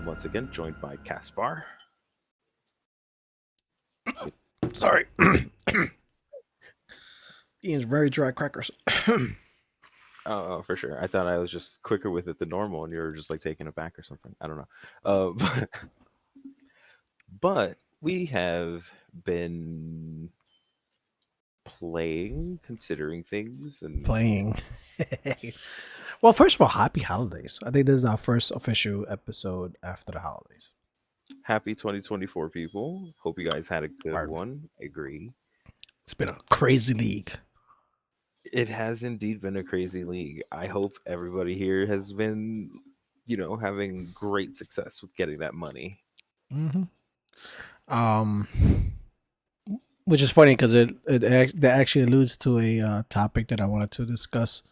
Once again, joined by Caspar. Sorry. Ian's very dry crackers. Oh, for sure. I thought I was just quicker with it than normal, and you were just like taking it back or something. I don't know. But we have been playing, considering things, and Playing. Well, first of all, happy holidays. I think this is our first official episode after the holidays. happy 2024, people. Hope you guys had a good Word. one. I agree. It's been a crazy league. It has indeed been a crazy league. I hope everybody here has been, having great success with getting that money. Mm-hmm. Um, which is funny because that actually alludes to a topic that I wanted to discuss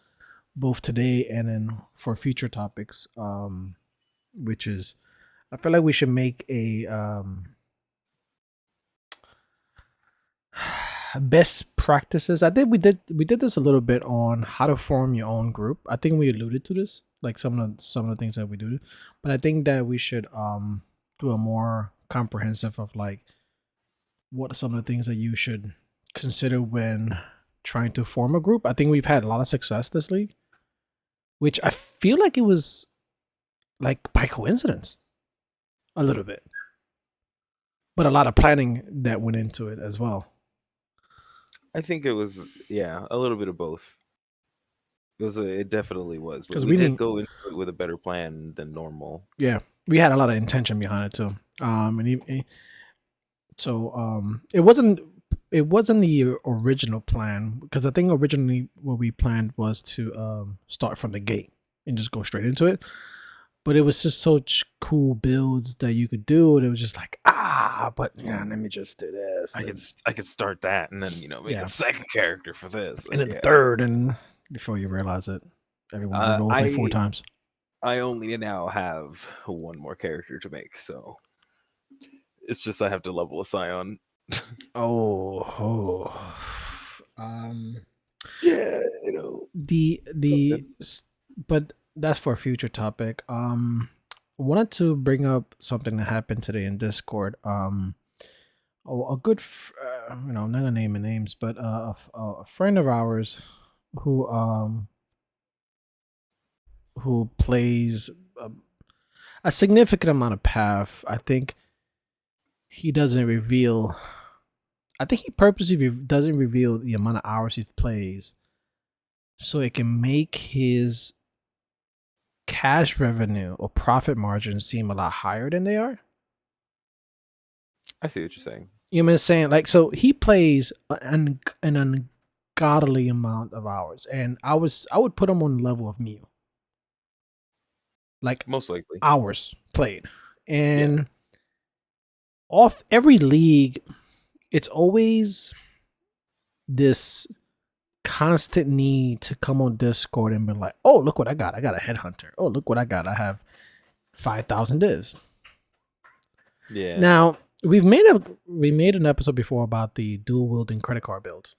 both today and then for future topics. Which is, I feel like we should make a best practices. I think we did this a little bit on how to form your own group. I think we alluded to this, like some of the things that we do. But I think that we should do a more comprehensive of like what are some of the things that you should consider when trying to form a group. I think we've had a lot of success this league, which I feel like it was like by coincidence a little bit, but a lot of planning that went into it as well. I think it was, a little bit of both. It definitely was. But Because we we did didn't, go into it with a better plan than normal. yeah, we had a lot of intention behind it too. It wasn't the original plan because I think originally what we planned was to start from the gate and just go straight into it. But it was just such cool builds that you could do, and it was just like but yeah, let me just do this. I could start that and then make Yeah. a second character for this. And then the third, and before you realize it, everyone rolls like four times. I only now have one more character to make, so it's just I have to level a scion. Oh. Yeah, But that's for a future topic. I wanted to bring up something that happened today in Discord. A good, I'm not gonna name any names, but a friend of ours who who plays a significant amount of path. I think he doesn't reveal. I think he purposely doesn't reveal the amount of hours he plays, so it can make his cash revenue or profit margin seem a lot higher than they are. I see what you're saying. You know what I'm saying? Like, so he plays an ungodly amount of hours, and I would put him on the level of Mew, like Most likely. hours played, and off every league, it's always this constant need to come on Discord and be like, "Oh, look what I got! I got a headhunter. Oh, look what I got! I have 5,000 divs." Yeah. Now we made an episode before about the dual wielding credit card builds.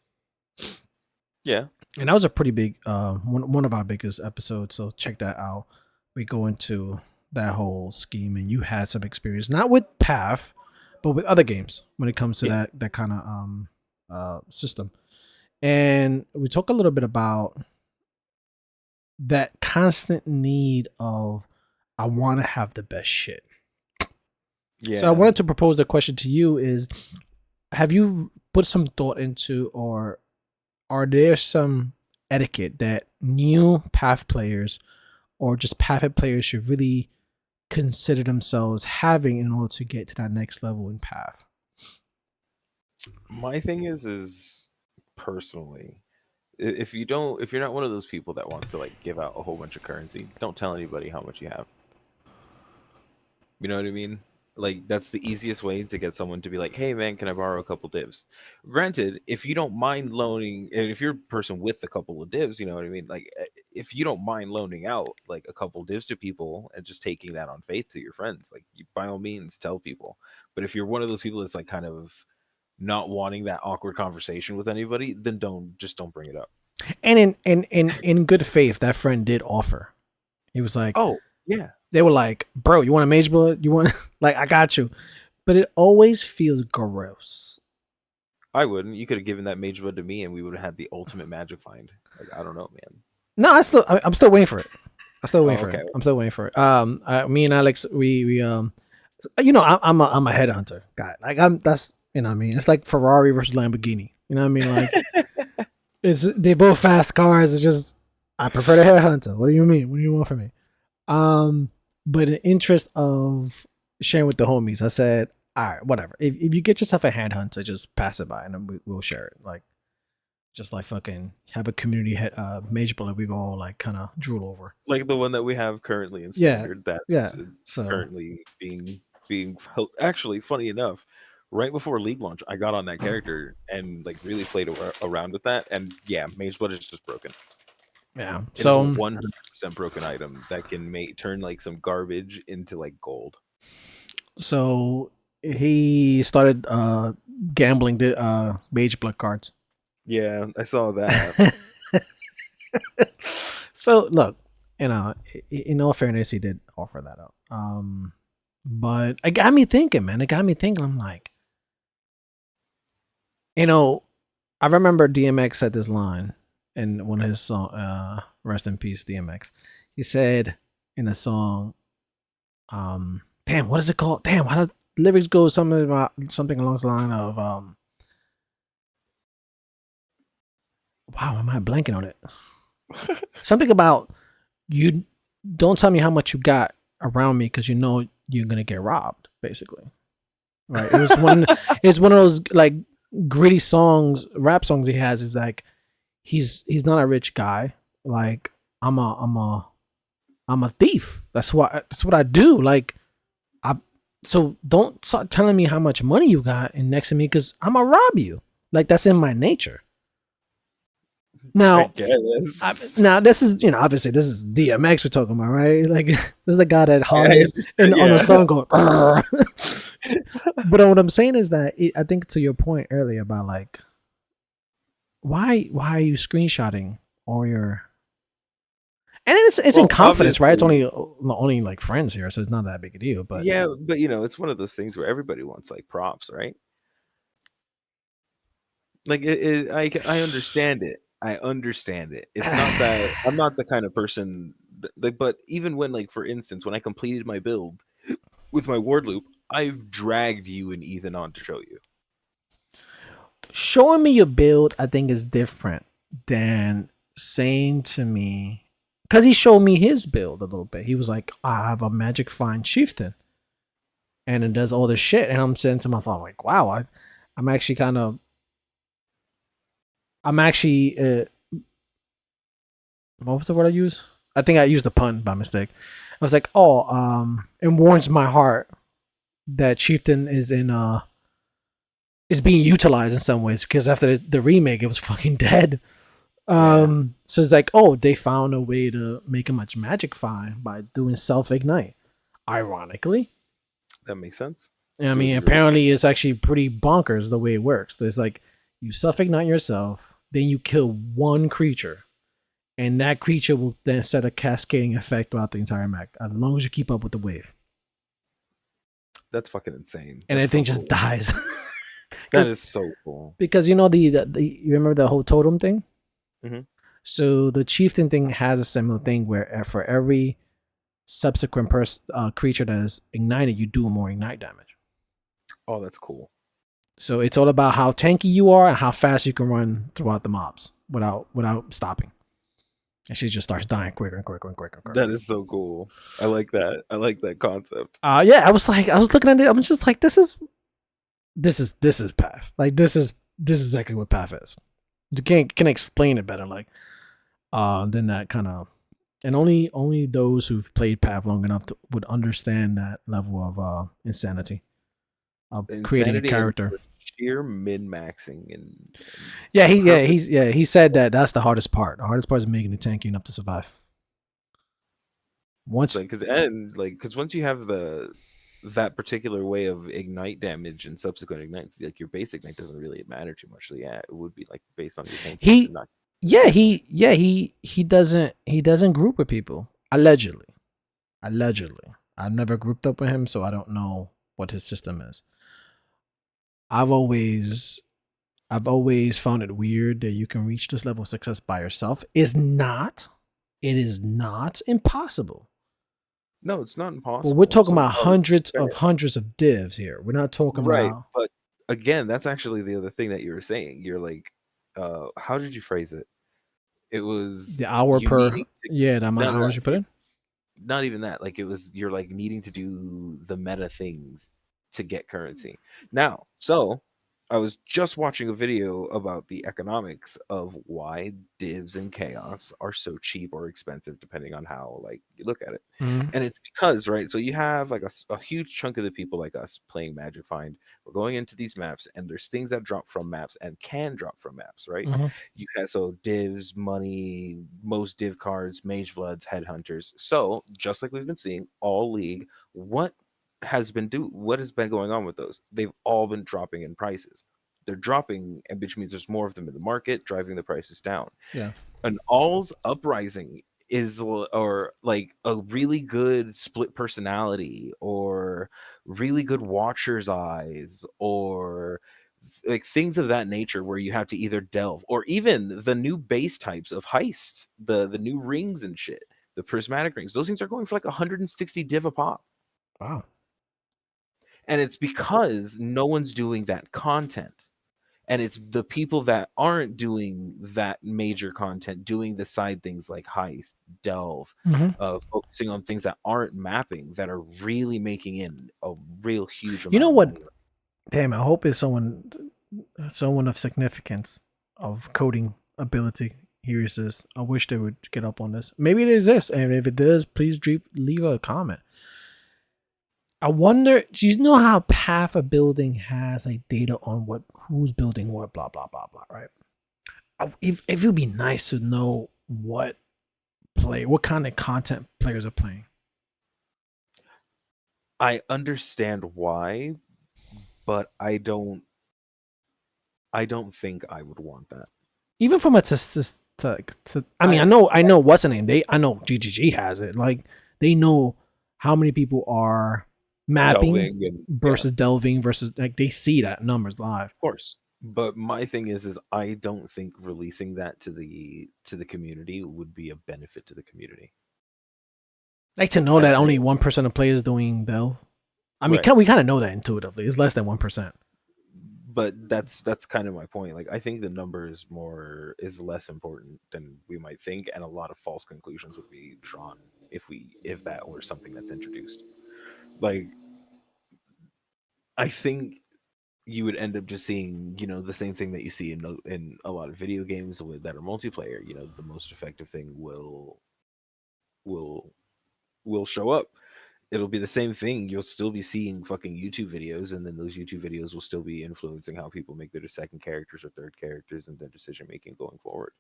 Yeah. And that was a pretty big one of our biggest episodes. So check that out. We go into that whole scheme, and you had some experience, not with Path, but with other games when it comes to that kind of system. And we talk a little bit about that constant need of I want to have the best shit. Yeah. So I wanted to propose the question to you is, have you put some thought into, or are there some etiquette that new Path players or just Path players should really consider themselves having in order to get to that next level in Path? My thing is personally, if you're not one of those people that wants to like give out a whole bunch of currency, don't tell anybody how much you have. You know what I mean? Like, that's the easiest way to get someone to be like, "Hey man, can I borrow a couple divs?" Granted, if you don't mind loaning, and if you're a person with a couple of divs, you know what I mean? Like, if you don't mind loaning out like a couple divs to people and just taking that on faith to your friends, like, you, by all means tell people. But if you're one of those people that's like kind of not wanting that awkward conversation with anybody, then don't bring it up. And in good faith, that friend did offer. He was like, "Oh, yeah. they were like, "Bro, you want a mage bullet? You want like I got you," but it always feels gross. I wouldn't. You could have given that mage blood to me, and we would have had the ultimate magic find. Like I don't know, man. No, I'm still waiting for it. I'm still Oh, waiting for it. okay. I'm still waiting for it. Me and Alex, we I'm a headhunter guy. Like I'm that's you know what I mean. It's like Ferrari versus Lamborghini. You know what I mean? Like they both fast cars. It's just I prefer the headhunter. What do you mean? What do you want from me? But in interest of sharing with the homies, I said, all right, whatever. If you get yourself a headhunter, just pass it by and then we'll share it. Like just like fucking have a community mage bullet we go all like kind of drool over. Like the one that we have currently in Yeah, standard. That's yeah. So currently being actually funny enough. Right before League launch, I got on that character and like really played around with that. And yeah, Mage Blood is just broken. yeah. It is a So 100% broken item that can turn like some garbage into like gold. so he started gambling the mage blood cards. Yeah, I saw that. So look, in all fairness, he did offer that up. But it got me thinking, man. It got me thinking. I'm like, I remember DMX said this line in one of his song, "Rest in Peace, DMX." He said in a song, damn, what is it called? Damn, how does lyrics go? Something about something along the line of, wow, am I blanking on it? Something about you don't tell me how much you got around me because you know you're gonna get robbed, basically. Right? It was one. It's one of those like gritty songs, rap songs he has. Is like he's not a rich guy. Like I'm a thief. That's what I do. Like so don't start telling me how much money you got and next to me because I'm gonna rob you. Like that's in my nature. Now, now this is obviously this is DMX we're talking about, right? Like this is the guy that hollers on the song going. But what I'm saying is that I think to your point earlier about like why are you screenshotting all your and it's in confidence, right? It's only like friends here, so it's not that big a deal. But yeah, but it's one of those things where everybody wants like props, right? Like I understand it. I understand it. It's not that I'm not the kind of person like, but even when like for instance, when I completed my build with my ward loop, I've dragged you and Ethan on to show you. Showing me your build, I think, is different than saying to me because he showed me his build a little bit. He was like, I have a magic find chieftain. And it does all this shit. And I'm saying to myself, like, wow, I'm actually kind of I'm actually what was the word I used? I think I used a pun by mistake. I was like, oh, it warms my heart that Chieftain is is being utilized in some ways because after the remake it was fucking dead. So it's like, oh, they found a way to make a much magic find by doing self-ignite. Ironically. That makes sense. I mean, apparently it's actually pretty bonkers the way it works. There's like you self-ignite yourself, then you kill one creature, and that creature will then set a cascading effect throughout the entire map as long as you keep up with the wave. That's fucking insane. And that thing just dies. That is so cool. Because you know the you remember the whole totem thing? Mm-hmm. So the chieftain thing has a similar thing where for every subsequent creature that is ignited, you do more ignite damage. Oh, that's cool. So it's all about how tanky you are and how fast you can run throughout the mobs without stopping. And she just starts dying quicker and quicker and quicker and quicker. That is so cool. I like that. I like that concept. Yeah, I was looking at it. I was just like, this is path. Like this is exactly what path is. You can't explain it better. Like, than that kind of, and only those who've played path long enough would understand that level of insanity of creating a character. Sheer min-maxing and he said that's the hardest part. The hardest part is making it tanky enough to survive. Once because once you have that particular way of ignite damage and subsequent ignites, like your basic ignite doesn't really matter too much. So yeah, it would be like based on your tank. He doesn't group with people allegedly. Allegedly. I've never grouped up with him, so I don't know what his system is. I've always I've always found it weird that you can reach this level of success by yourself. It is not impossible. No, it's not But we're impossible. talking Some about hundreds of divs here. We're not talking right, about but again, that's actually the other thing that you were saying. You're like, how did you phrase it? It was the hour you per needing to yeah, the amount no, of no, no, hours you put in. not even that. Like it was you're like needing to do the meta things to get currency. Now, so I was just watching a video about the economics of why divs and chaos are so cheap or expensive depending on how like you look at it. Mm-hmm. And it's because, right, so you have like a huge chunk of the people like us playing Magic Find. We're going into these maps and there's things that drop from maps and can drop from maps, right? Mm-hmm. You have so divs, money, most div cards, mage bloods, headhunters. So just like we've been seeing all league, what has been going on with those? They've all been dropping in prices. They're dropping, and which means there's more of them in the market, driving the prices down. Yeah. An all's uprising is or like a really good split personality or really good watcher's eyes or like things of that nature where you have to either delve or even the new base types of heists, the new rings and shit, the prismatic rings, those things are going for like 160 div a pop. Wow. And it's because no one's doing that content, and it's the people that aren't doing that major content doing the side things like heist, delve, Mm-hmm. focusing on things that aren't mapping that are really making in a real huge You amount know of what? money. Damn, I hope it's someone of significance of coding ability hears this. I wish they would get up on this. Maybe it exists, and if it does, please leave a comment. I wonder. Do you know how half a building has like data on what who's building what, blah blah blah blah, right? If it would be nice to know what kind of content players are playing. I understand why, but I don't think I would want that. Even from a to I mean, I I know what's the name. I know GGG has it. Like they know how many people are mapping delving and yeah, versus delving versus like they see that numbers live. of course. But my thing is I don't think releasing that to the community would be a benefit to the community. Like to know I, that I only 1% of players doing delve. I mean, right. we kind of know that intuitively. It's less than 1%. But that's kind of my point. Like I think the number is less important than we might think, and a lot of false conclusions would be drawn if that were something that's introduced. Like I think you would end up just seeing, the same thing that you see in a lot of video games that are multiplayer. The most effective thing will will show up. It'll be the same thing. You'll still be seeing fucking YouTube videos, and then those YouTube videos will still be influencing how people make their second characters or third characters and their decision making going forward.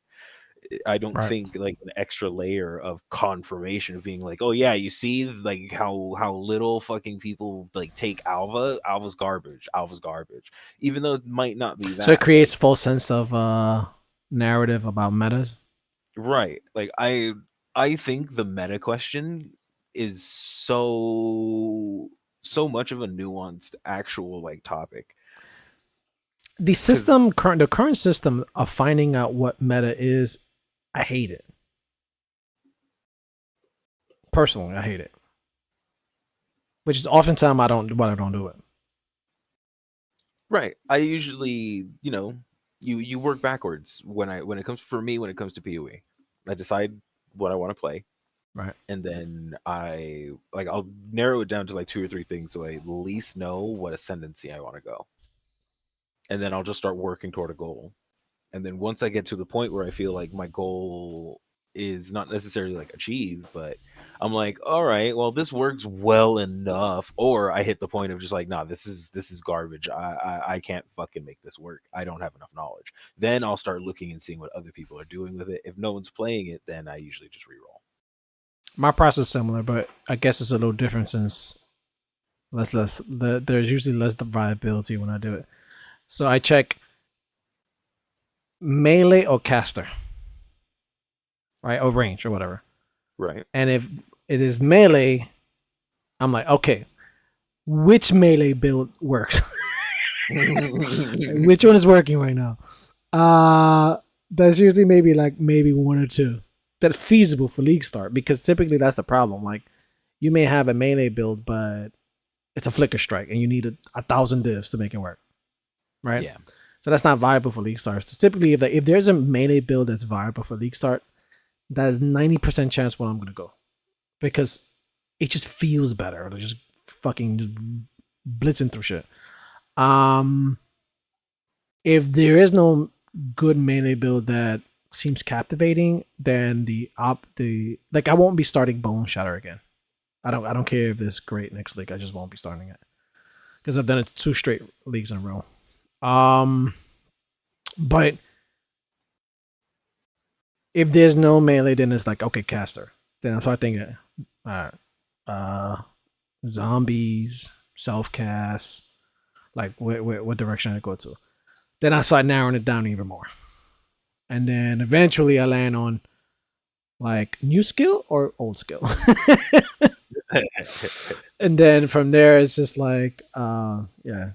I don't Right. think like an extra layer of confirmation of being like, oh yeah, you see like how little fucking people like take Alva. Alva's garbage. Alva's garbage. Even though it might not be So it that. creates Like false sense of narrative about metas. right. Like I think the meta question is so much of a nuanced actual like topic because The current system of finding out what meta is, I hate it. Personally, I hate it. Which is oftentimes I don't do it. right, I usually you work backwards when it comes for me when it comes to PoE. I decide what I want to play, Right. and then I'll narrow it down to like two or three things so I at least know what ascendancy I want to go, and then I'll just start working toward a goal. And then once I get to the point where I feel like my goal is not necessarily like achieved, but I'm like, all right, well, this works well enough. Or I hit the point of just like, nah, this is garbage. I can't fucking make this work. I don't have enough knowledge. Then I'll start looking and seeing what other people are doing with it. If no one's playing it, then I usually just reroll. My process is similar, but I guess it's a little different since there's usually less viability when I do it. So I check melee or caster, right? Or range or whatever. Right. And if it is melee, I'm like, okay, which melee build works? Which one is working right now? That's usually maybe one or two that's feasible for league start, because typically that's the problem. Like, you may have a melee build, but it's a flicker strike, and you need 1,000 divs to make it work, right? Yeah. So that's not viable for league starts. So typically, if there's a melee build that's viable for league start, that is 90% chance where I'm gonna go, because it just feels better. They're just fucking just blitzing through shit. If there is no good melee build that seems captivating, then I won't be starting Bone Shatter again. I don't care if it's great next league. I just won't be starting it because I've done it 2 straight leagues in a row. But if there's no melee, then it's like, okay, caster. Then I start thinking, zombies, self cast, like what direction I go to. Then I start narrowing it down even more, and then eventually I land on like new skill or old skill. And then from there it's just like yeah,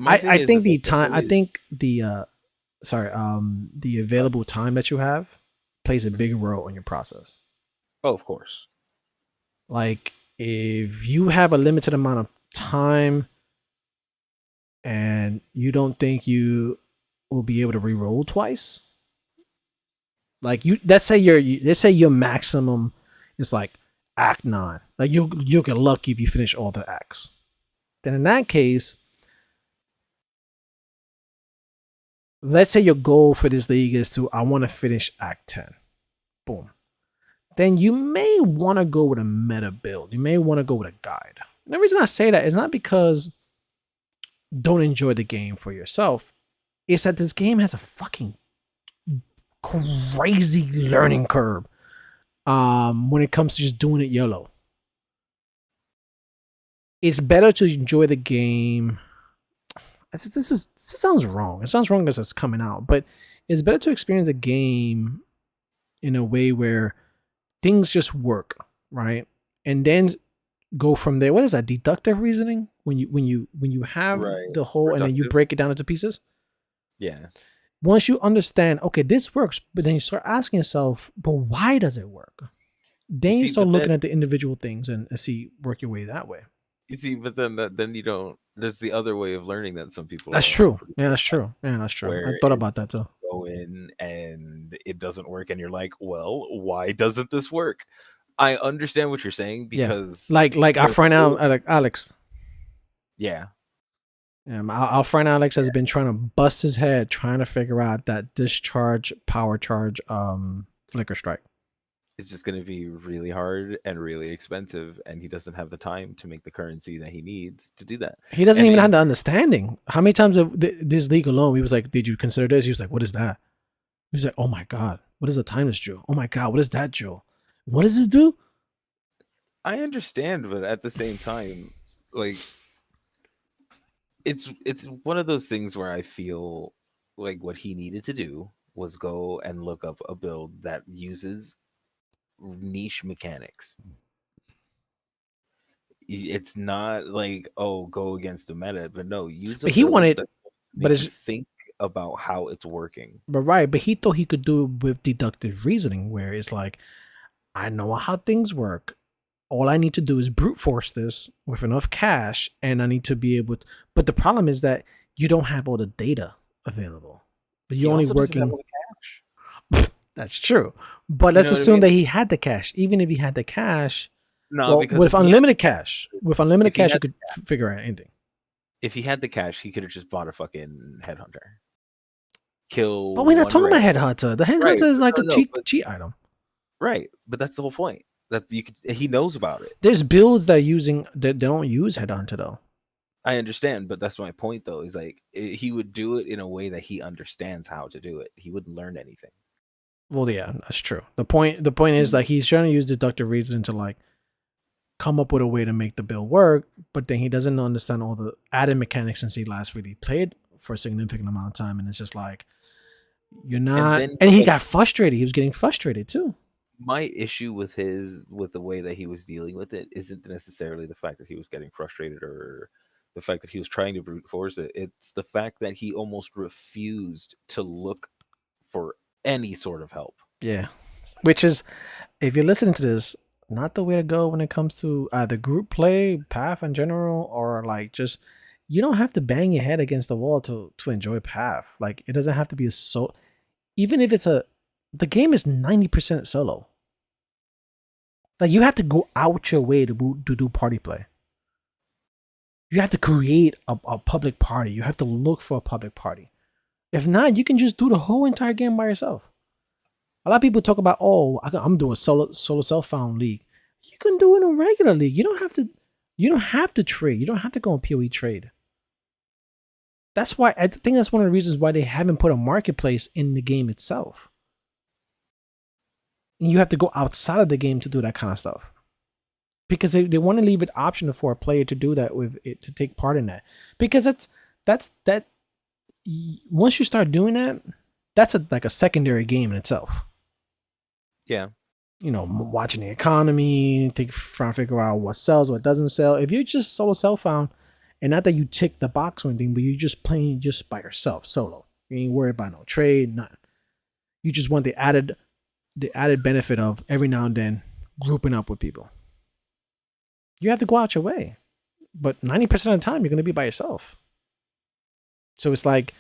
I think the time I think the the available time that you have plays a big role in your process. Oh, of course. Like, if you have a limited amount of time and you don't think you will be able to re-roll twice, like, let's say your maximum is like act 9, like you'll get lucky if you finish all the acts. Then in that case, let's say your goal for this league is I want to finish act 10. Boom. Then you may want to go with a meta build. You may want to go with a guide. And the reason I say that is not because don't enjoy the game for yourself. It's that this game has a fucking crazy learning curve when it comes to just doing it YOLO. It's better to enjoy the game. This sounds wrong. It sounds wrong as it's coming out, but it's better to experience the game in a way where things just work, right? And then go from there. What is that? Deductive reasoning? When you have the whole and then you break it down into pieces? Yeah. Once you understand, okay, this works, but then you start asking yourself, but why does it work? Then you start looking at the individual things and see, work your way that way. You see, but then you don't. There's the other way of learning that some people. That's true. Yeah, that's true. Yeah, that's true. I thought about that too. Go in and it doesn't work, and you're like, well, why doesn't this work? I understand what you're saying, because like our friend Alex. Yeah. Our friend Alex has been trying to bust his head trying to figure out that discharge, power charge, flicker strike. It's just going to be really hard and really expensive, and he doesn't have the time to make the currency that he needs to do that. He doesn't even have the understanding. How many times this league alone, he was like, did you consider this? He was like, what is that? He was like, oh my God, what is a timeless jewel? Oh my God, what is that jewel? What does this do? I understand, but at the same time, like, it's one of those things where I feel like what he needed to do was go and look up a build that uses niche mechanics. It's not like, oh, go against the meta, but no, use. But he wanted, but it's think about how it's working. But he thought he could do it with deductive reasoning, where it's like, I know how things work. All I need to do is brute force this with enough cash, and I need to be able to. But the problem is that you don't have all the data available. But you're only working. That's true. But let's assume that he had the cash. Even if he had the cash, with unlimited cash, you could figure out anything. If he had the cash, he could have just bought a fucking headhunter. Kill. But we're not talking about headhunter. The headhunter is like a cheat item. Right, but that's the whole point. That he knows about it. There's builds that don't use headhunter though. I understand, but that's my point though. Is like he would do it in a way that he understands how to do it. He wouldn't learn anything. Well, yeah, that's true. The point is like he's trying to use deductive reason to like come up with a way to make the build work, but then he doesn't understand all the added mechanics since he last really played for a significant amount of time, and it's just like you're not. And he got frustrated. He was getting frustrated too. my issue with the way that he was dealing with it isn't necessarily the fact that he was getting frustrated or the fact that he was trying to brute force it. It's the fact that he almost refused to look for any sort of help. Yeah, which is, if you're listening to this, not the way to go when it comes to either group play, path in general, or like just, you don't have to bang your head against the wall to enjoy path. Like it doesn't have to be a even if it's the game is 90% solo. Like you have to go out your way to do party play. You have to create a public party. You have to look for a public party. If not, you can just do the whole entire game by yourself. A lot of people talk about, oh, I'm doing solo self-found league. You can do it in a regular league. You don't have to. You don't have to trade. You don't have to go on PoE trade. That's why I think that's one of the reasons why they haven't put a marketplace in the game itself. And you have to go outside of the game to do that kind of stuff, because they want to leave it optional for a player to do that with it, to take part in that, because that's that. Once you start doing that, that's like a secondary game in itself. Yeah. You know, watching the economy, trying to figure out what sells, what doesn't sell. If you're just solo self-found, and not that you tick the box or anything, but you're just playing just by yourself, solo. You ain't worried about no trade, nothing. You just want the added benefit of every now and then grouping up with people. You have to go out your way, but 90% of the time you're gonna be by yourself. So it's like,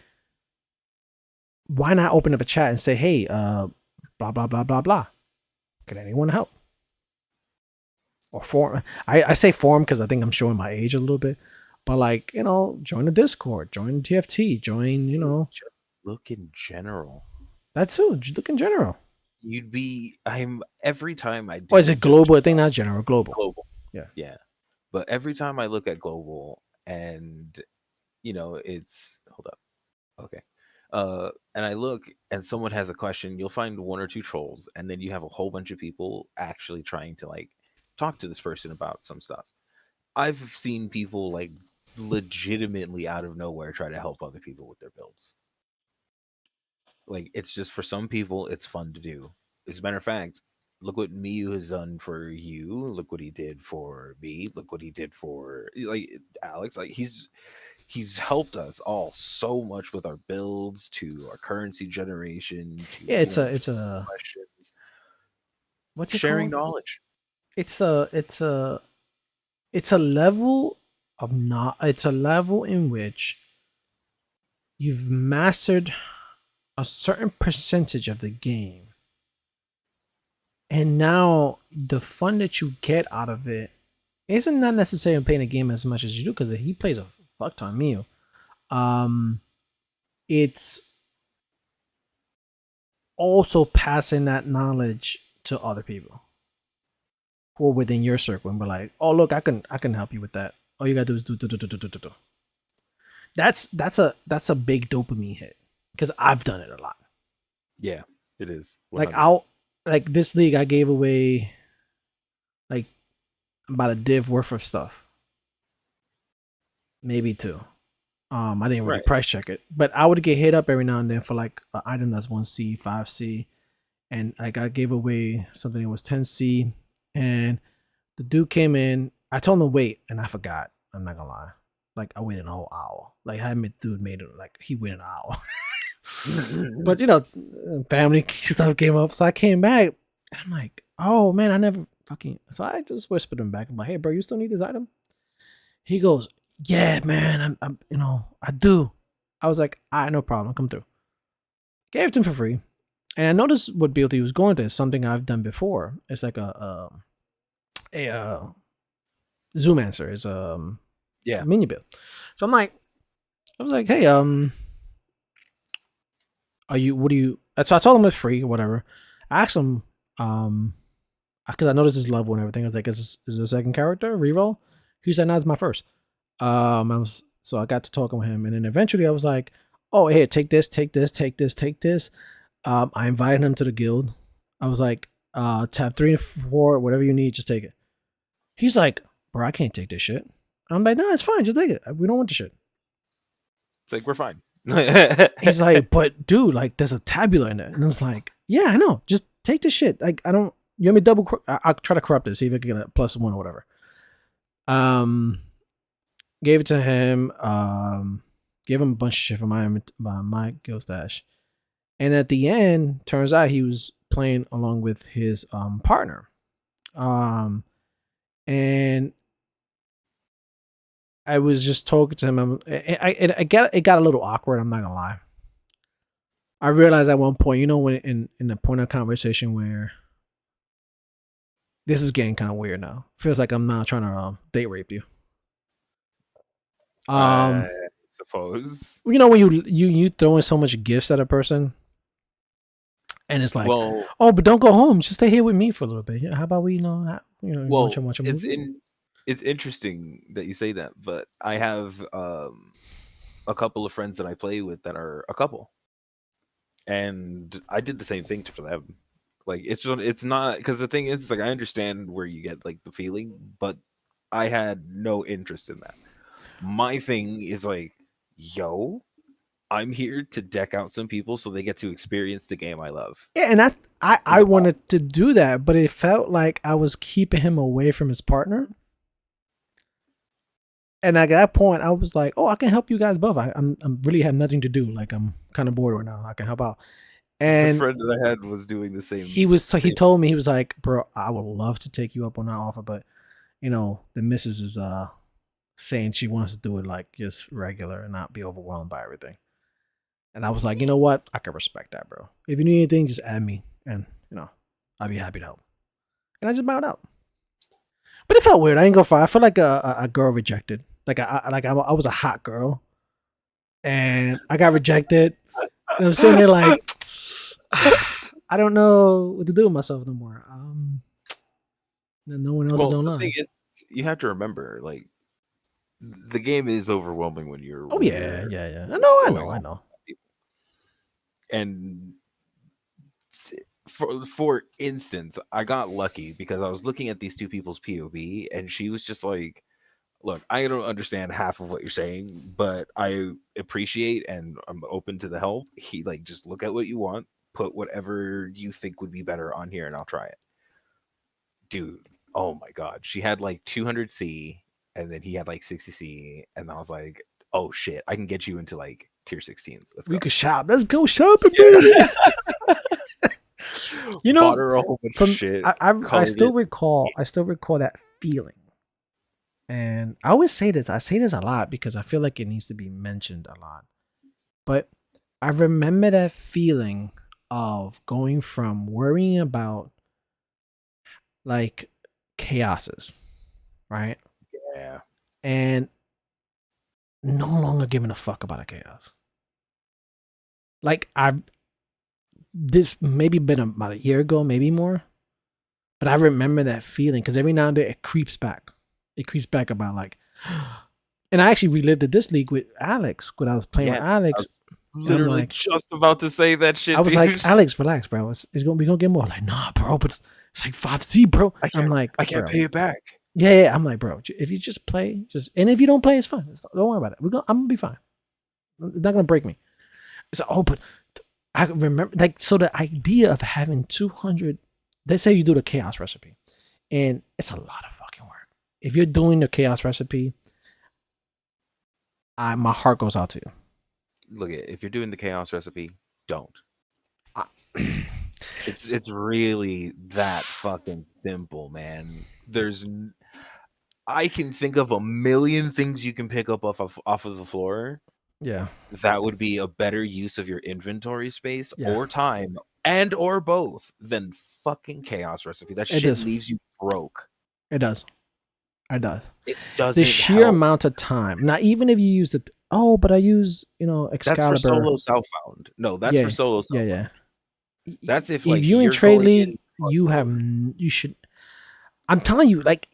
why not open up a chat and say, hey, blah blah blah blah blah. Could anyone help? Or forum. I say forum because I think I'm showing my age a little bit. But like, you know, join the Discord, join TFT, join, you know. Just look in general. That too. Just look in general. Every time I do. Or is it global? I think not general, global. Global. Yeah. Yeah. But every time I look at global and, you know, it's, hold up. Okay. And I look and someone has a question, you'll find one or two trolls, and then you have a whole bunch of people actually trying to like talk to this person about some stuff. I've seen people like legitimately out of nowhere try to help other people with their builds. Like, it's just, for some people it's fun to do. As a matter of fact, look what Miyu has done for you. Look what he did for me. Look what he did for like Alex. Like he's helped us all so much with our builds, to our currency generation, to Yeah, it's a questions, what's it sharing called? knowledge. It's a level of not. It's a level in which you've mastered a certain percentage of the game, and now the fun that you get out of it isn't not necessarily playing the game as much as you do, because he plays a fuck ton Mew. It's also passing that knowledge to other people who are within your circle, and be like, oh look, I can help you with that. All you gotta do is do. That's a big dopamine hit, because I've done it a lot. Yeah, it is. 100. Like this league, I gave away like about a div worth of stuff, maybe two. I didn't really price check it, but I would get hit up every now and then for like an item that's 1C, 5C, and like I gave away something that was 10C, and the dude came in. I told him to wait, and I forgot. I'm not gonna lie. Like I waited a whole hour. Like I had dude made it like he waited an hour. But you know, family stuff came up, so I came back, and I'm like, oh man, I never fucking. So I just whispered him back. I'm like, hey bro, you still need this item? He goes, yeah man, I'm you know, I do. I was like, alright, no problem, come through. Gave it to him for free, and I noticed what build he was going to is something I've done before. It's like a zoom answer is mini build. So I was like, hey, what do you, so I told him it's free or whatever. I asked him, because I noticed his level and everything. I was like, is this a second character reroll? He said, no, it's my first. So I got to talking with him, and then eventually I was like, oh, here, take this. I invited him to the guild. I was like, tab 3 and 4, whatever you need, just take it. He's like, bro, I can't take this shit. I'm like, no, it's fine, just take it. We don't want the shit. It's like, we're fine. He's like, but dude, like there's a tabular in there. And I was like, yeah, I know. Just take the shit. Like, I don't, You want me double? I'll try to corrupt it. See if I can get a +1 or whatever. Gave it to him. Gave him a bunch of shit for my Ghost Dash. And at the end, turns out he was playing along with his partner. And I was just talking to him. It got a little awkward. I'm not gonna lie. I realized at one point, when in the point of conversation where this is getting kind of weird now. Feels like I'm not trying to date rape you. I suppose. When you throw in so much gifts at a person, and it's like, Well, oh, but don't go home. Just stay here with me for a little bit. How about we, well, watch a movie? it's interesting that you say that, but I have a couple of friends that I play with that are a couple, and I did the same thing for them. Like it's not because the thing is like I understand where you get like the feeling, but I had no interest in that. My thing is like, yo, I'm here to deck out some people so they get to experience the game I love. Yeah, and I As a wanted boss. to do that, but it felt like I was keeping him away from his partner. And at that point, I was like, "Oh, I can help you guys both. I'm really have nothing to do. Like I'm kind of bored right now. I can help out." The And friend that I had was doing the same. he told me, he was like, "Bro, I would love to take you up on that offer, but the missus is saying she wants to do it like just regular and not be overwhelmed by everything." And I was like, you know what? I can respect that, bro. If you need anything, just add me, and I'll be happy to help. And I just bowed out. But it felt weird. I ain't gonna fly. I felt like a girl rejected. Like I was a hot girl, and I got rejected. And I'm sitting there like, I don't know what to do with myself no more. No one else is Well, the thing online. is, you have to remember, like, the game is overwhelming when you're Oh when yeah, you're yeah, yeah. going I on know. people. And for instance, I got lucky because I was looking at these two people's POV, and she was just like, "Look, I don't understand half of what you're saying, but I appreciate and I'm open to the help. He like just look at what you want, put whatever you think would be better on here, and I'll try it." Dude, oh my god, she had like 200C, and then he had like 60C, and I was like, "Oh shit, I can get you into like tier 16s. Let's We go." could shop. Let's go shopping, baby. Yeah. You Bought know, her a whole bunch of from shit, I colored still it. recall that feeling. And I always say this. I say this a lot because I feel like it needs to be mentioned a lot. But I remember that feeling of going from worrying about like chaoses, right? Yeah. And no longer giving a fuck about a chaos. Like I've this maybe been about a year ago, maybe more. But I remember that feeling because every now and then it creeps back. It creeps back about like, and I actually relived it this league with Alex when I was playing with Yeah. I Alex, was and I'm literally like, just about to say that I shit, was like, dude. Alex, relax, bro. It's gonna we gonna get more. Like, nah, bro, but it's like 5C, bro. I I'm can't like, I can't bro, pay it back. yeah. I'm like, bro, if you just play, and if you don't play, it's fine. Don't worry about it. I'm gonna be fine. It's not gonna break me. It's like, oh, but I remember like so the idea of having 200. They say you do the chaos recipe, and it's a lot of fucking work. If you're doing the chaos recipe, my heart goes out to you. Look at if you're doing the chaos recipe, don't. I, It's really that fucking simple, man. I can think of a million things you can pick up off of the floor yeah, that would be a better use of your inventory space yeah, or time and or both than fucking chaos recipe. That it shit does. leaves you broke. It does. It does. It The doesn't sheer help. amount of time. Now, even if you use the but I use That's for Excalibur. solo southbound. No, that's for Yeah, solo yeah, southbound. yeah. That's if If like you in you're trade going in league, hard mode. you should. I'm telling you, like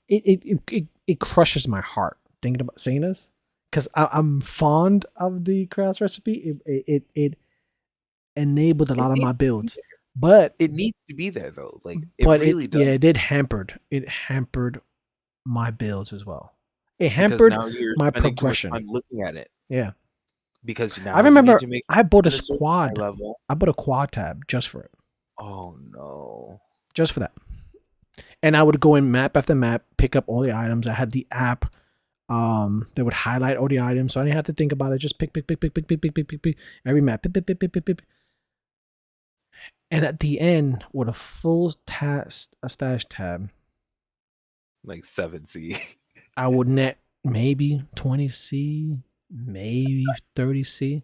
it crushes my heart thinking about saying this because I'm fond of the chaos recipe. It enabled a It lot of my needs to be builds, there. but It needs to be there though. Like it really does. it did hampered my builds as well. It Because hampered now you're my spending too much progression. time looking at it. Yeah, Because I now you need remember to make I bought a it a certain high squad. level. I bought a quad tab just for it. Oh no. just for that. And I would go in map after map, pick up all the items. I had the app that would highlight all the items, so I didn't have to think about it. Just pick every map, pick. And at the end, with a full a stash tab, Like 7C. I would net maybe 20C, maybe 30C.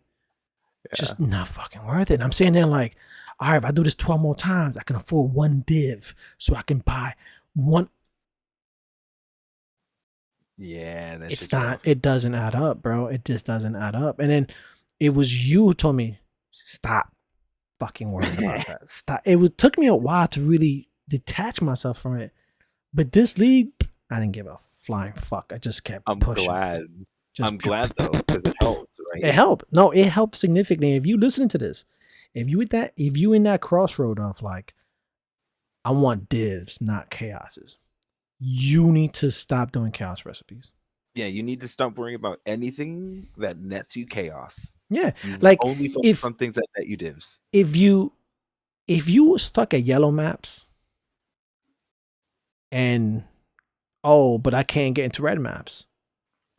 Yeah. Just not fucking worth it. And I'm sitting there like, all right, if I do this 12 more times, I can afford one div, so I can buy one. Yeah, that It's shit's not. rough. It doesn't add up, bro. It just doesn't add up. And then it was you who told me, stop fucking worrying about that. Stop. Took me a while to really detach myself from it. But this league, I didn't give a flying fuck. I just kept I'm pushing. glad. Just I'm glad though, because it helped, it right? helped. No, it helped significantly. If you listen to this, if you in that crossroad of like, I want divs, not chaoses, you need to stop doing chaos recipes. Yeah, you need to stop worrying about anything that nets you chaos. Yeah, You like only focus if on things that net you divs. if you if you were stuck at yellow maps and but I can't get into red maps.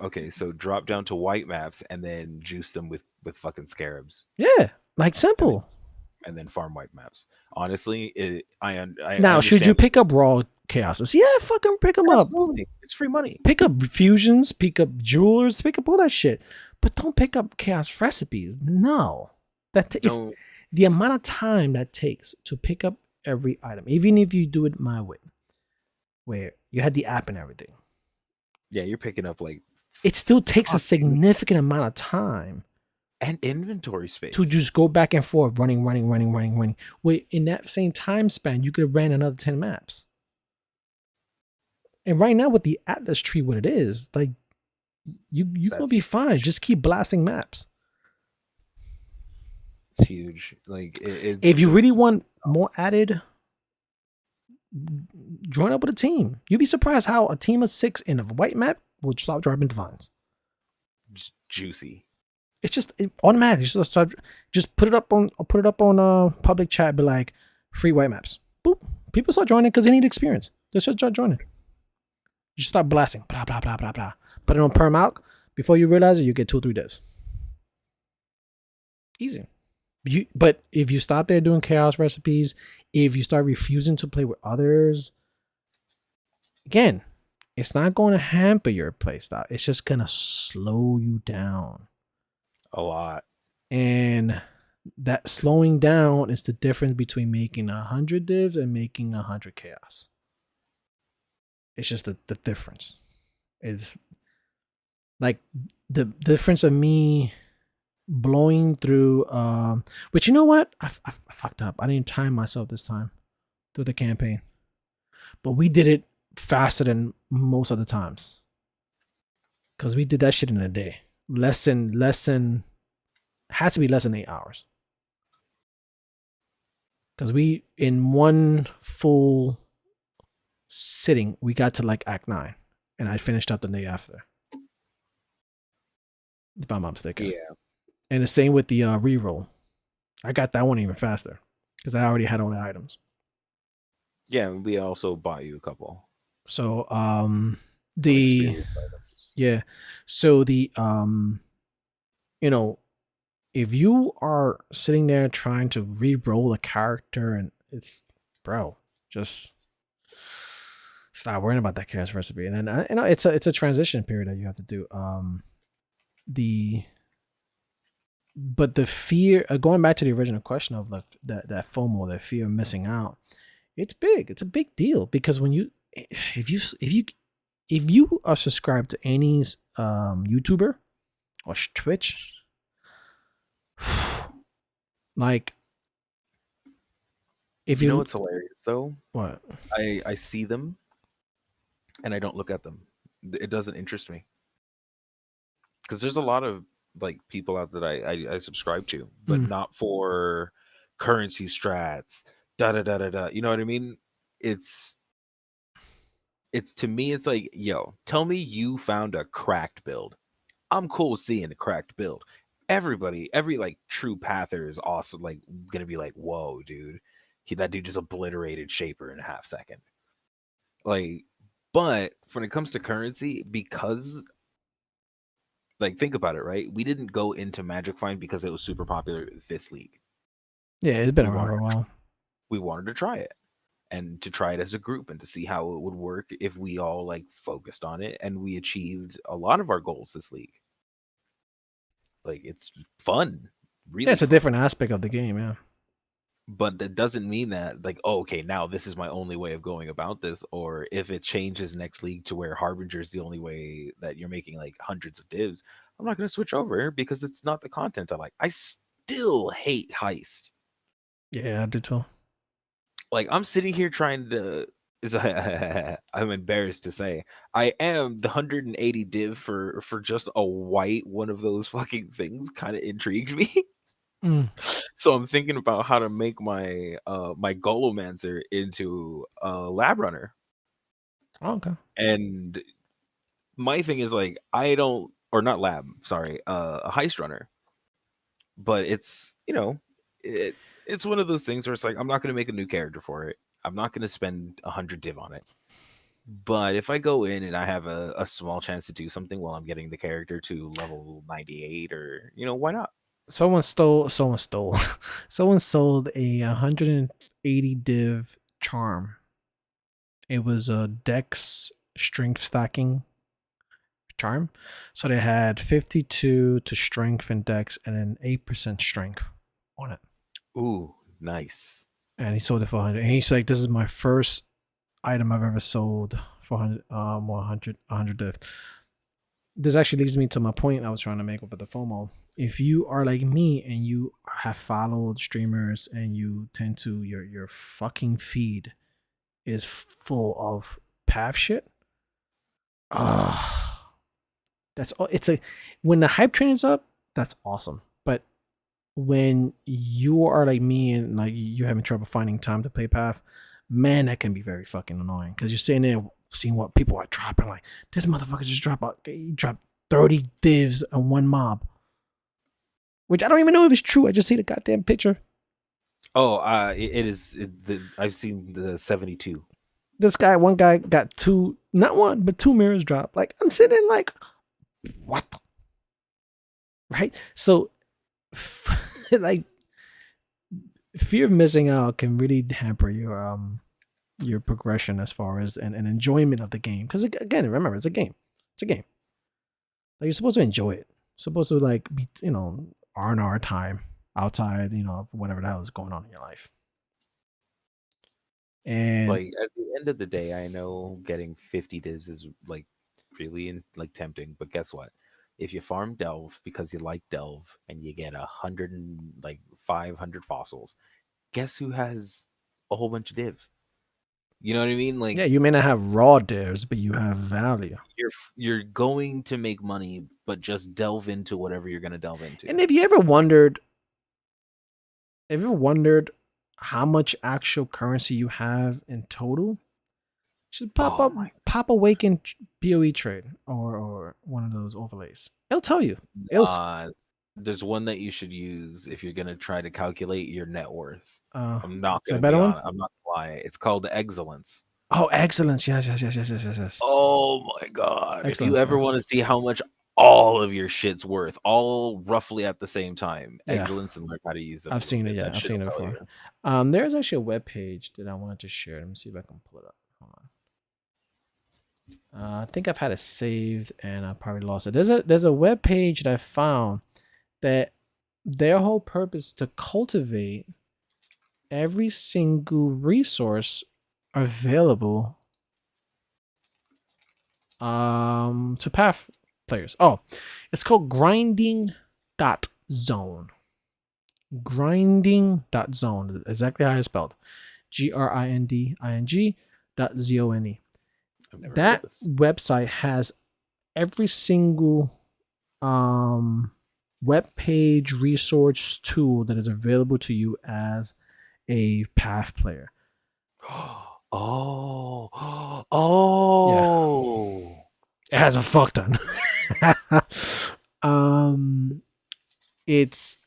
Okay, so drop down to white maps and then juice them with fucking scarabs, Yeah, like and then simple. farm white maps. Honestly, I Now, should you understand. pick up raw chaoses? Yeah, fucking pick them up. Absolutely, it's free money. Pick up fusions, pick up jewelers, pick up all that shit. But don't pick up chaos recipes. No. It's Don't. the amount of time that takes to pick up every item, even if you do it my way, where you had the app and everything. Yeah, you're picking up like. It still takes a Fuck, dude. significant amount of time And inventory space. to just go back and forth, running. Wait, in that same time span, you could have ran another 10 maps. And right now with the Atlas tree, what it is, like you're gonna That's be fine. Just keep blasting maps. it's huge. Like If you really want more added, join up with a team. You'd be surprised how a team of 6 in a white map will stop dropping divines. just juicy. It's just automatic. Just put it up on public chat. Be like, free white maps. Boop. People start joining because they need experience. They should start joining. You start blasting. Blah blah blah blah blah. Put it on perm out. Before you realize it, you get 2 or 3 devs. Easy. But if you stop there doing chaos recipes, if you start refusing to play with others, again, it's not going to hamper your playstyle. It's just gonna slow you down. A lot. And that slowing down is the difference between making 100 divs and making 100 chaos. It's just the difference. It's like the difference of me blowing through. But you know what? I fucked up. I didn't time myself this time through the campaign. But we did it faster than most other times. Because we did that shit in a day. Less than had to be less than 8 hours. Because we, in one full sitting, we got to like Act 9. And I finished up the day after. If I'm not mistaken. Yeah. And the same with the reroll. I got that one even faster. Because I already had all the items. Yeah, we also bought you a couple. So Experience items. yeah. So the if you are sitting there trying to re-roll a character and it's just stop worrying about that chaos recipe. And then it's a transition period that you have to do. But the fear, going back to the original question of that FOMO, that fear of missing out, it's big. It's a big deal because when if you are subscribed to any YouTuber or Twitch, like, if you know what's hilarious though? What? I see them and I don't look at them. It doesn't interest me. Because there's a lot of like people out that I subscribe to, but not for currency strats, da da da da da. You know what I mean? It's to me, it's like, yo, tell me you found a cracked build. I'm cool with seeing a cracked build. Every like true pather is also like gonna be like, whoa, dude, that dude just obliterated Shaper in a half second. Like, but when it comes to currency, because like think about it, right? We didn't go into Magic Find because it was super popular this league. Yeah, it's been We around wanted for a while. we wanted to try it and to try it as a group and to see how it would work if we all like focused on it, and we achieved a lot of our goals this league. Like it's fun, Yeah, really it's a fun. different aspect of the game. Yeah. But that doesn't mean that like, oh, okay, now this is my only way of going about this. Or if it changes next league to where Harbinger is the only way that you're making like hundreds of divs, I'm not going to switch over because it's not the content I like. I still hate heist. Yeah, I do too. Like I'm sitting here trying to is I'm embarrassed to say I am the 180 div for just a white one of those fucking things kind of intrigued me. Mm. So I'm thinking about how to make my Golomancer into a lab runner. Oh, okay. And my thing is like I don't, or not lab, sorry, a heist runner. But it's, it's one of those things where it's like I'm not going to make a new character for it. I'm not going to spend 100 div on it. But if I go in and I have a small chance to do something while I'm getting the character to level 98, or why not? Someone stole. Someone stole. Someone sold a 180 div charm. It was a dex strength stacking charm. So they had 52 to strength and dex and then 8% strength on it. Ooh, nice. And he sold it for 100. And he's like, this is my first item I've ever sold for 100 div. This actually leads me to my point I was trying to make with the FOMO. If you are like me and you have followed streamers and you tend to your fucking feed is full of path shit. That's all. It's a when the hype train is up, that's awesome. But when you are like me and like you're having trouble finding time to play path, man, that can be very fucking annoying because you're sitting there seeing what people are dropping. Like this motherfucker just dropped 30 divs on one mob, which I don't even know if it's true. I just see the goddamn picture. Oh, it is. I've seen the 72. One guy got two, not one, but two mirrors dropped. Like I'm sitting like, what? Right? So, like, fear of missing out can really hamper your progression as far as an enjoyment of the game. Because again, remember, it's a game. It's a game. Like you're supposed to enjoy it. You're supposed to like be R&R time outside of whatever the hell is going on in your life. And Like at the end of the day, I know getting 50 divs is like really like tempting, but guess what? If you farm Delve because you like Delve and you get 100 and like 500 fossils, guess who has a whole bunch of div? You know what I mean? yeah, Like you may not have raw dares, but you have value. you're going to make money, but just delve into whatever you're going to delve into. And have you ever wondered how much actual currency you have in total? Just Oh my pop a Waken PoE trade or one of those overlays. It'll tell you. It'll God. There's one that you should use if you're gonna try to calculate your net worth. uh I'm not is there a gonna be better one? on. I'm not gonna lie. It's called Excellence. Oh, excellence. Yes. Oh my god! If you Excellence. ever want to see how much all of your shit's worth, all roughly at the same time, Yeah. Excellence, and learn how to use them a I've little seen it. bit. Yeah, That I've shit'll seen it tell before. you. There's actually a web page that I wanted to share. Let me see if I can pull it up. Hold on. I think I've had it saved and I probably lost it. There's a web page that I found that their whole purpose is to cultivate every single resource available to path players. Oh, it's called grinding.zone. Grinding.zone. Exactly how it's spelled. grinding.zone. I've never heard of That this. website has every single web page resource tool that is available to you as a path player. Oh, Yeah, oh. it has a fuck ton. um, it's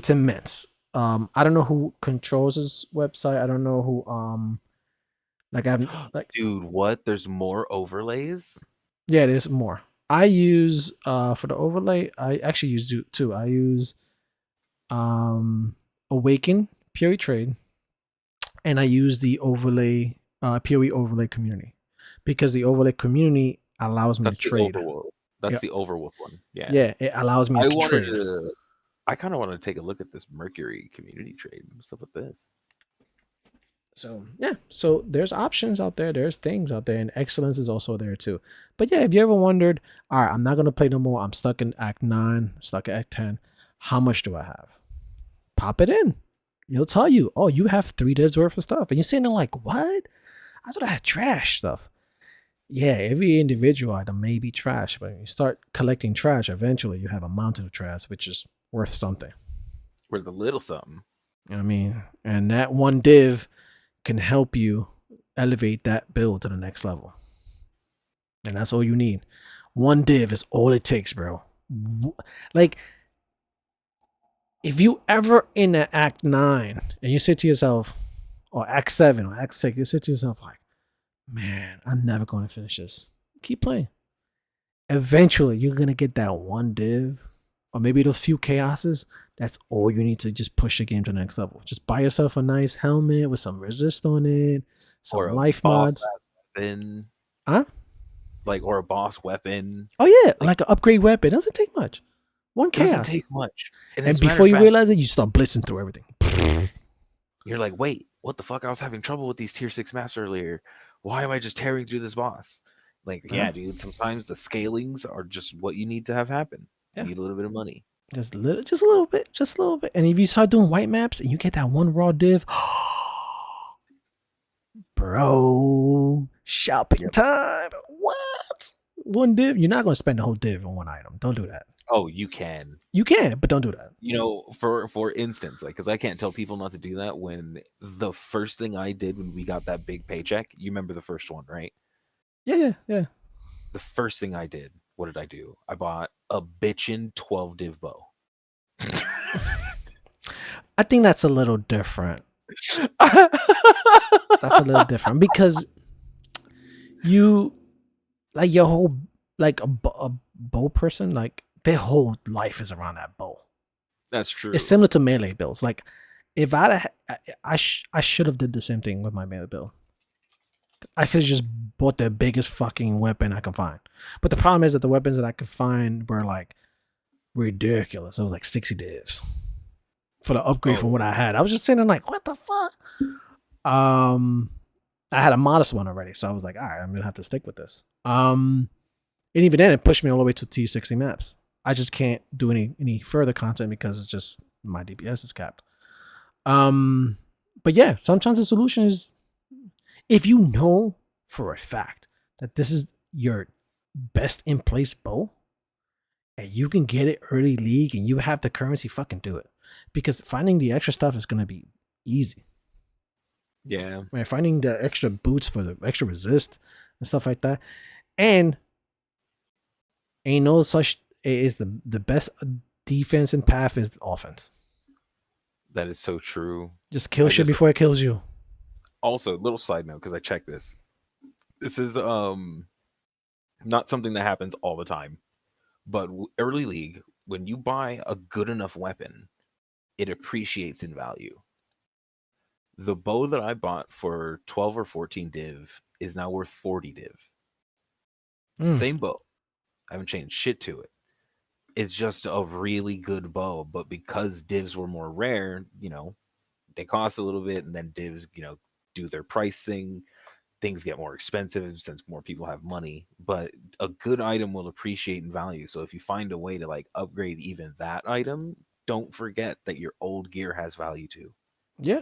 immense. I don't know who controls his website. I don't know who like I'm like Dude, what? There's more overlays? yeah, there's more. I use for the overlay. I actually use two. I use um Awaken PoE Trade, and I use the overlay PoE overlay community because the overlay community allows me to That's the trade. Overworld. That's Yeah, the Overworld one. Yeah. yeah, it allows me I to wanted trade. to I kind of want to take a look at this Mercury community trade. What's up with this? So yeah, so there's options out there. There's things out there, and excellence is also there too. But yeah, if you ever wondered, all right, I'm not gonna play no more. I'm stuck in Act 9, stuck at Act 10. How much do I have? Pop it in. It'll tell you, oh, you have 3 days worth of stuff, and you're sitting there like, what? I thought I had trash stuff. Yeah, every individual item may be trash, but when you start collecting trash, eventually you have a mountain of trash, which is worth something. Worth a little something. You know what I mean, and that one div can help you elevate that build to the next level. And that's all you need. One div is all it takes, bro. Like, if you ever in an Act 9 and you say to yourself, or Act 7 or Act 6, you say to yourself, like, man, I'm never going to finish this. Keep playing. Eventually, you're going to get that one div, or maybe those few chaoses. That's all you need to just push the game to the next level. Just buy yourself a nice helmet with some resist on it, Or some a life boss mods. weapon. Huh? Like, or a boss weapon. Oh, yeah. Like, Like an upgrade weapon. It doesn't take much. One doesn't chaos. take much. And And as a matter before of you fact, realize it, you start blitzing through everything. you're like, wait, what the fuck? I was having trouble with these tier 6 maps earlier. Why am I just tearing through this boss? Like, Yeah. yeah, dude, sometimes the scalings are just what you need to have happen. You Yeah. need a little bit of money. Just a little bit. And if you start doing white maps and you get that one raw div, bro, shopping Yep. time. What? One div? You're not gonna spend the whole div on one item. Don't do that. Oh, you can. You can, but don't do that. You know, for instance, like, because I can't tell people not to do that. When the first thing I did when we got that big paycheck, you remember the first one, right? Yeah. The first thing I did, what did I do? I bought a bitchin' 12 div bow. I think that's a little different. That's a little different because you like your whole like a bow person, like their whole life is around that bow. That's true. It's similar to melee builds. Like if I should have did the same thing with my melee build. I could just bought the biggest fucking weapon I can find. But the problem is that the weapons that I could find were like ridiculous. It was like 60 divs for the upgrade from what I had. I was just sitting there like, what the fuck? I had a modest one already, so I was like, all right, I'm gonna have to stick with this. And even then, it pushed me all the way to T60 maps. I just can't do any further content because it's just my DPS is capped. But yeah, sometimes the solution is if you know for a fact that this is your best in place bow and you can get it early league and you have the currency, fucking do it. Because finding the extra stuff is gonna be easy. Yeah. Right, finding the extra boots for the extra resist and stuff like that. And ain't no such is the best defense and path is offense. That is so true. Just kill shit before it kills you. Also, little side note, because I checked this. This is not something that happens all the time. But early league, when you buy a good enough weapon, it appreciates in value. The bow that I bought for 12 or 14 div is now worth 40 div. It's the same bow. I haven't changed shit to it. It's just a really good bow, but because divs were more rare, they cost a little bit, and then divs, do their price thing. Things get more expensive since more people have money, but a good item will appreciate in value. So if you find a way to like upgrade even that item, don't forget that your old gear has value too. Yeah.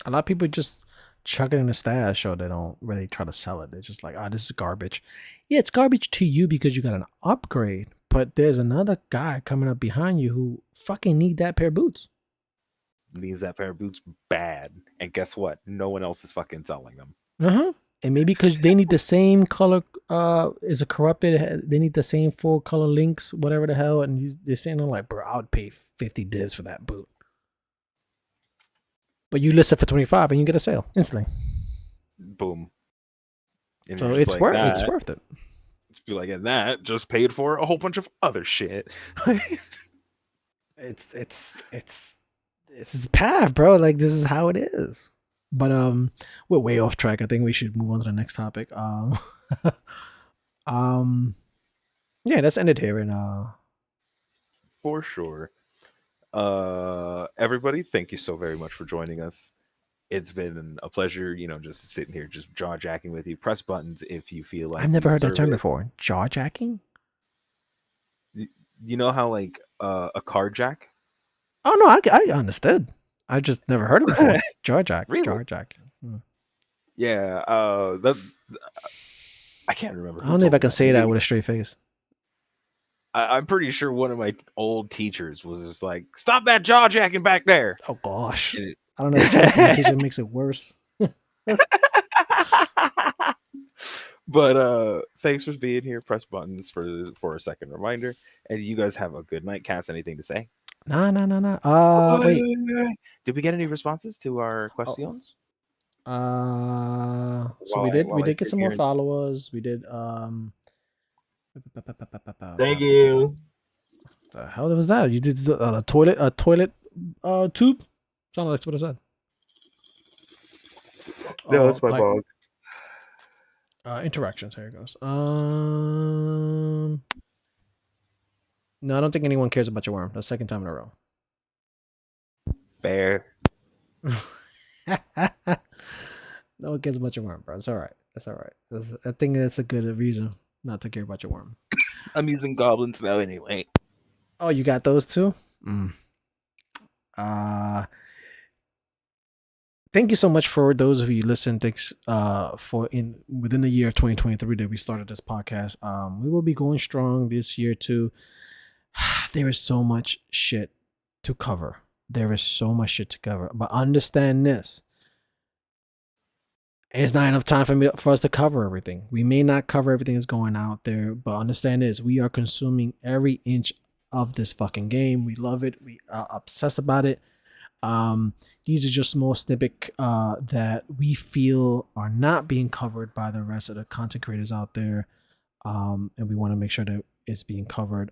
A lot of people just chuck it in a stash or they don't really try to sell it. They're just like, this is garbage. Yeah, it's garbage to you because you got an upgrade, but there's another guy coming up behind you who fucking need that pair of boots. Needs that pair of boots bad. And guess what? No one else is fucking selling them. And maybe because they need the same color, is a corrupted, they need the same full color links, whatever the hell. And they're saying, like, bro, I would pay 50 divs for that boot. But you list it for 25 and you get a sale instantly. Boom. And So you're just it's like worth that. it's worth it. Be like, and that just paid for a whole bunch of other shit. It's path, bro. Like this is how it is. But we're way off track. I think we should move on to the next topic. Um yeah, let's end it here and For sure. Everybody, thank you so very much for joining us. It's been a pleasure, just sitting here, just jaw jacking with you. Press buttons if you feel like I've never you heard that deserve term it. before. Jaw jacking? You know how like a card jack? Oh no, I understood. I just never heard it before. Jaw jack. Really? Jaw jack. Yeah. I can't remember I who don't know if told I me can that. say that with a straight face. I'm pretty sure one of my old teachers was just like, "Stop that jaw jacking back there." Oh gosh. And I don't know if my teacher makes it worse. But thanks for being here. Press buttons for a second reminder. And you guys have a good night. Cass, anything to say? Nah. Wait. Wait. Did we get any responses to our Oh, questions? so we While I did get sit some more here. followers. We did Thank you. the hell was that? You did the toilet tube? Sounded like what I said. No, it's my like bog. interactions. Here it goes. No, I don't think anyone cares about your worm. That's the second time in a row. Fair. No one cares about your worm, bro. It's all right. That's all right. I think that's a good reason not to care about your worm. I'm using goblins now anyway. Oh, you got those too? Thank you so much for those of you listen. Thanks for within the year of 2023 that we started this podcast. We will be going strong this year too. There is so much shit to cover. There is so much shit to cover. But understand this. It's not enough time for us to cover everything. We may not cover everything that's going out there, but understand this. We are consuming every inch of this fucking game. We love it. We are obsessed about it. These are just small snippet that we feel are not being covered by the rest of the content creators out there. And we want to make sure that it's being covered.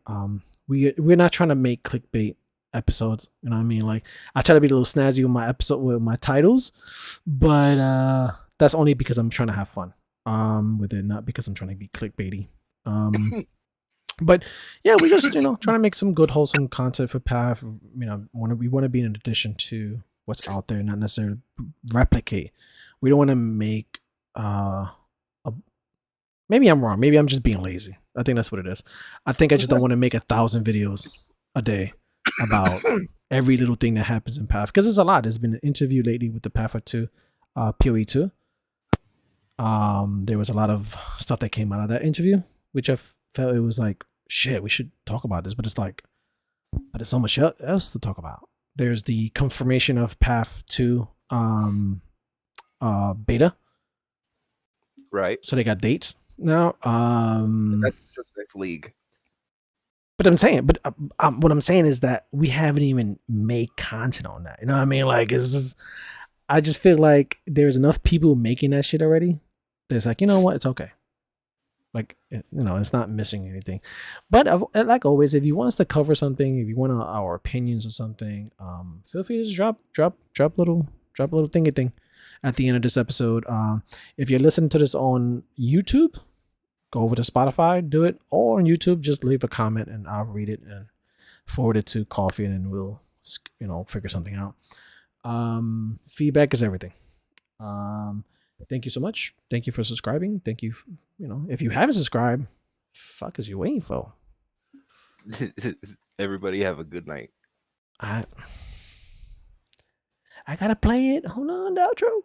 We're not trying to make clickbait episodes. You know what I mean? Like I try to be a little snazzy with my titles, but that's only because I'm trying to have fun with it, not because I'm trying to be clickbaity. But yeah, we just trying to make some good wholesome content for Path. We want to be in addition to what's out there, not necessarily replicate. We don't want to make maybe I'm wrong. Maybe I'm just being lazy. I think that's what it is. I think I just don't want to make 1,000 videos a day about every little thing that happens in Path because there's a lot. There's been an interview lately with the Path 2, PoE 2. There was a lot of stuff that came out of that interview, which I felt it was like, shit, we should talk about this, but there's so much else to talk about. There's the confirmation of Path 2 beta. Right. So they got dates now. That's just next league. But what I'm saying is that we haven't even made content on that. You know what I mean? Like I just feel like there's enough people making that shit already. There's like, you know what? It's okay. Like, it's not missing anything. But like always, if you want us to cover something, if you want our opinions or something, feel free to just drop little thingy thing at the end of this episode. If you're listening to this on YouTube, go over to Spotify, do it, or on YouTube, just leave a comment and I'll read it and forward it to Coffee and then we'll, figure something out. Feedback is everything. Thank you so much. Thank you for subscribing. Thank you. If you haven't subscribed, fuck is you waiting for? Everybody have a good night. I gotta play it. Hold on, the outro.